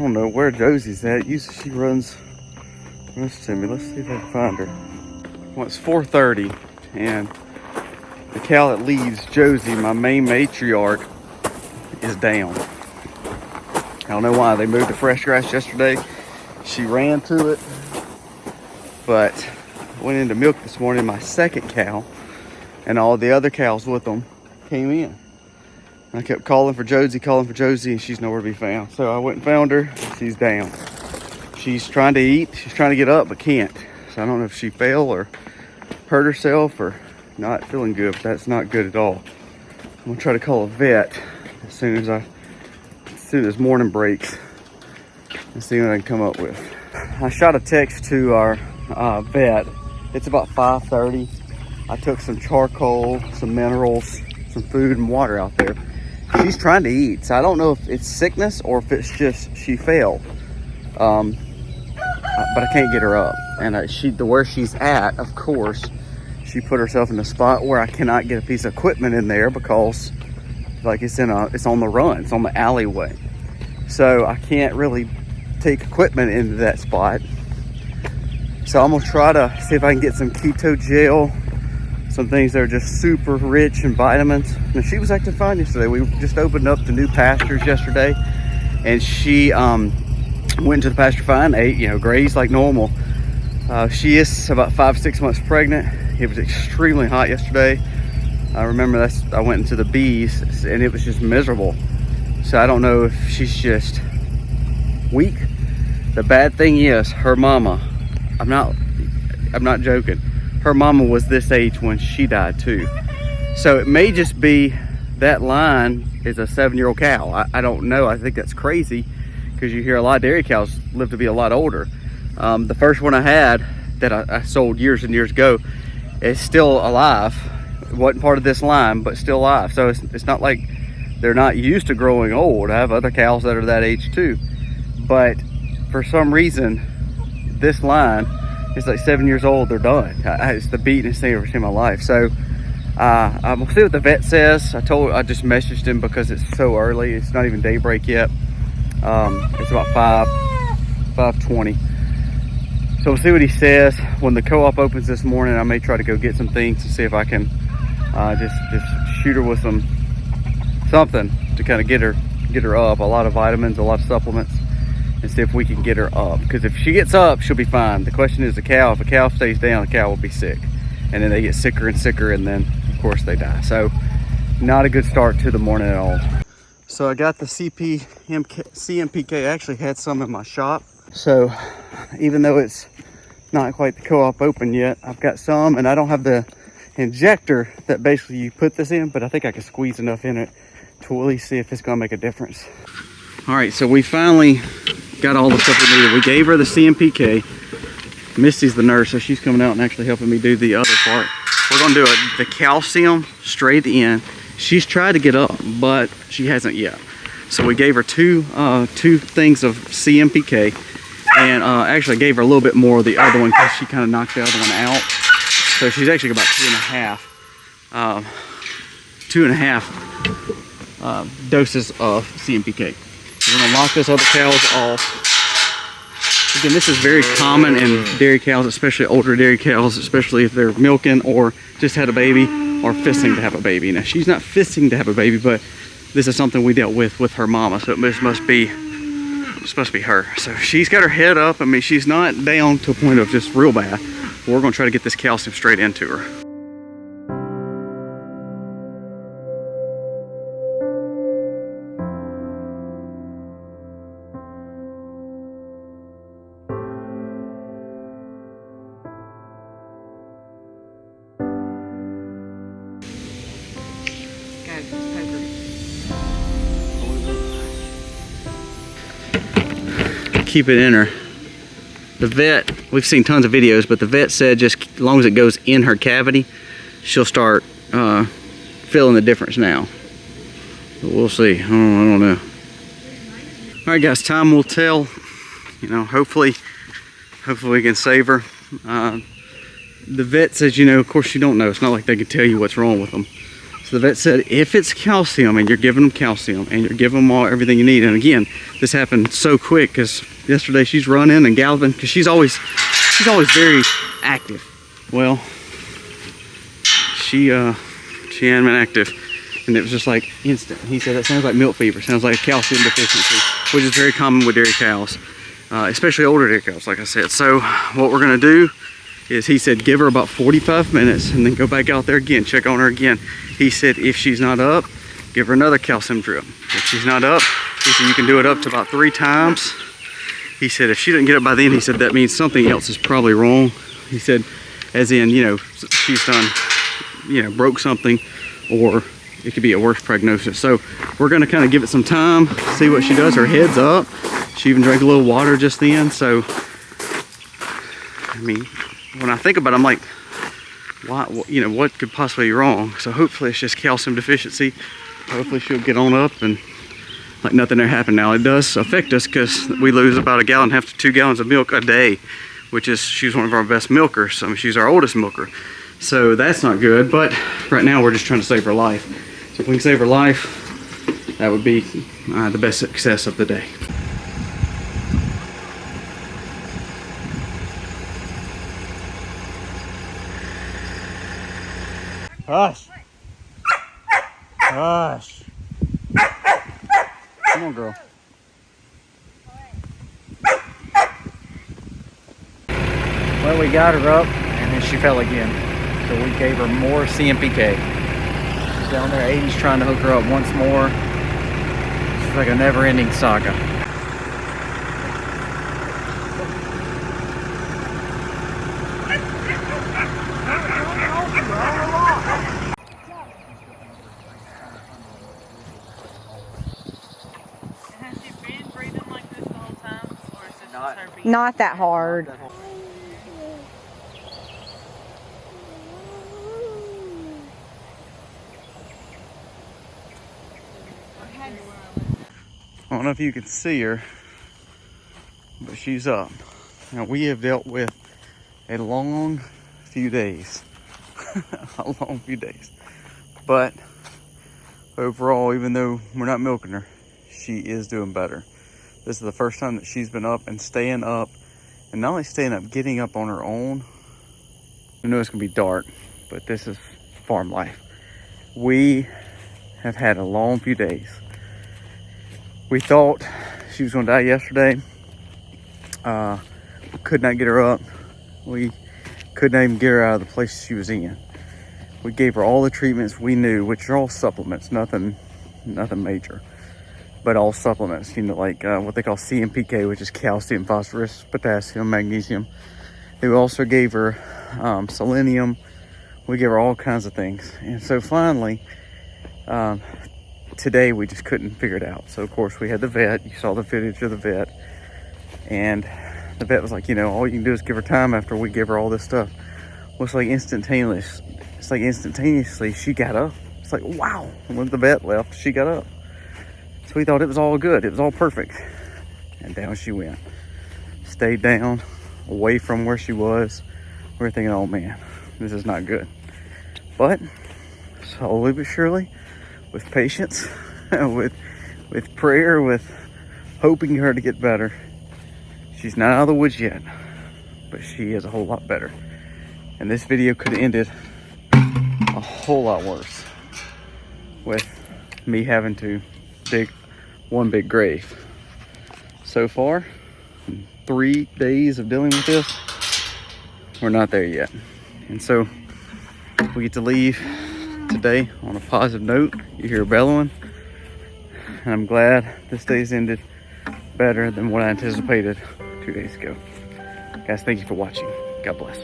don't know where Josie's at. Usually she runs to me. Let's see if I can find her. Well, it's 4:30 and the cow that leads Josie, my main matriarch, is down. I don't know why. They moved the fresh grass yesterday. She ran to it, but went into milk this morning. My second cow and all the other cows with them came in. I kept calling for Josie, and she's nowhere to be found. So I went and found her. She's down. She's trying to eat. She's trying to get up, but can't. So I don't know if she fell or hurt herself or not feeling good, but that's not good at all. I'm gonna try to call a vet as soon as morning breaks and see what I can come up with. I shot a text to our vet. It's about 5:30. I took some charcoal, some minerals, some food and water out there. She's trying to eat, so I don't know if it's sickness or if it's just she fell. But I can't get her up. And where she's at, of course, she put herself in a spot where I cannot get a piece of equipment in there because like it's on the run, it's on the alleyway. So I can't really take equipment into that spot. So I'm gonna try to see if I can get some keto gel, some things that are just super rich in vitamins. Now she was acting fine yesterday. We just opened up the new pastures yesterday, and she went to the pasture fine, ate, grazed like normal. She is about 5-6 months pregnant. It was extremely hot yesterday. I remember I went into the bees and it was just miserable. So I don't know if she's just weak. The bad thing is her mama, I'm not joking. Her mama was this age when she died too. So it may just be that line is a 7-year-old cow. I don't know. I think that's crazy because you hear a lot of dairy cows live to be a lot older. The first one I had that I sold years and years ago is still alive. It wasn't part of this line, but still alive. So it's not like they're not used to growing old. I have other cows that are that age too. But for some reason, this line, it's like 7 years old, they're done. It's the beatingest thing I've ever seen in my life. So I'm gonna see what the vet says. I just messaged him because it's so early. It's not even daybreak yet. It's about 5:20. So we'll see what he says. When the co-op opens this morning, I may try to go get some things to see if I can just shoot her with something to kind of get her up. A lot of vitamins, a lot of supplements, and see if we can get her up. Because if she gets up, she'll be fine. The question is the cow. If a cow stays down, the cow will be sick. And then they get sicker and sicker, and then of course they die. So not a good start to the morning at all. So I got the CMPK. I actually had some in my shop. So even though it's not quite the co-op open yet, I've got some, and I don't have the injector that basically you put this in, but I think I can squeeze enough in it to at least see if it's gonna make a difference. All right, so we finally got all the stuff we needed. We gave her the CMPK. Misty's the nurse, so she's coming out and actually helping me do the other part. We're gonna do the calcium straight in. She's tried to get up, but she hasn't yet. So we gave her two things of CMPK, and actually gave her a little bit more of the other one because she kind of knocked the other one out. So she's actually about 2.5 doses of CMPK. We're gonna lock this other cows off. Again, this is very common in dairy cows, especially older dairy cows, especially if they're milking or just had a baby or fisting to have a baby. Now she's not fisting to have a baby, but this is something we dealt with her mama, so this must be her. So she's got her head up. I mean, she's not down to a point of just real bad. We're gonna try to get this calcium straight into her. Keep it in her. The vet, we've seen tons of videos, but the vet said just as long as it goes in her cavity, she'll start feeling the difference now. But we'll see. I don't know. All right, guys, time will tell. Hopefully we can save her. The vet says, of course you don't know. It's not like they can tell you what's wrong with them. So So the vet said if it's calcium and you're giving them calcium and you're giving them everything you need, and again, this happened so quick because yesterday she's running and galloping because she's always very active. Well, she hadn't been active, and it was just like instant. He said that sounds like milk fever, sounds like calcium deficiency, which is very common with dairy cows, especially older dairy cows, like I said. So what we're gonna do is, he said, give her about 45 minutes and then go back out there again, check on her again. He said if she's not up, give her another calcium drip. If she's not up, he said you can do it up to about 3 times. He said if she didn't get up by then, he said that means something else is probably wrong. He said, as in, you know, she's done, you know, broke something, or it could be a worse prognosis. So we're gonna kind of give it some time, see what she does. Her head's up. She even drank a little water just then. So, I mean, when I think about it, I'm like, why, you know, what could possibly be wrong? So hopefully it's just calcium deficiency. Hopefully she'll get on up and like nothing ever happened. Now it does affect us because we lose about 1.5 gallons to 2 gallons of milk a day, which is, she's one of our best milkers. I mean, she's our oldest milker. So that's not good, but right now we're just trying to save her life. So if we can save her life, that would be the best success of the day. Hush! Hush! Come on, girl. Well, we got her up, and then she fell again. So we gave her more CMPK. She's down there, Aiden's trying to hook her up once more. It's like a never-ending saga. Not that hard. I don't know if you can see her, but she's up. Now we have dealt with a long few days. A long few days. But overall, even though we're not milking her, she is doing better. This is the first time that she's been up and staying up. And not only staying up, getting up on her own. I know it's gonna be dark, but this is farm life. We have had a long few days. We thought she was gonna die yesterday. We could not get her up. We could not even get her out of the place she was in. We gave her all the treatments we knew, which are all supplements, nothing major, but all supplements, you know, like what they call CMPK, which is calcium, phosphorus, potassium, magnesium. They also gave her selenium. We gave her all kinds of things. And so finally, today we just couldn't figure it out. So of course we had the vet. You saw the footage of the vet. And the vet was like, you know, all you can do is give her time after we give her all this stuff. Well, it's like instantaneous. It's like instantaneously she got up. It's like, wow. And when the vet left, she got up. So we thought it was all good. It was all perfect. And down she went. Stayed down, away from where she was. We were thinking, oh man, this is not good. But slowly but surely, with patience, with prayer, with hoping her to get better. She's not out of the woods yet, but she is a whole lot better. And this video could have ended a whole lot worse with me having to dig one big grave. So far, in 3 days of dealing with this, we're not there yet. And so we get to leave today on a positive note. You hear bellowing, and I'm glad this day's ended better than what I anticipated 2 days ago. Guys, thank you for watching. God bless.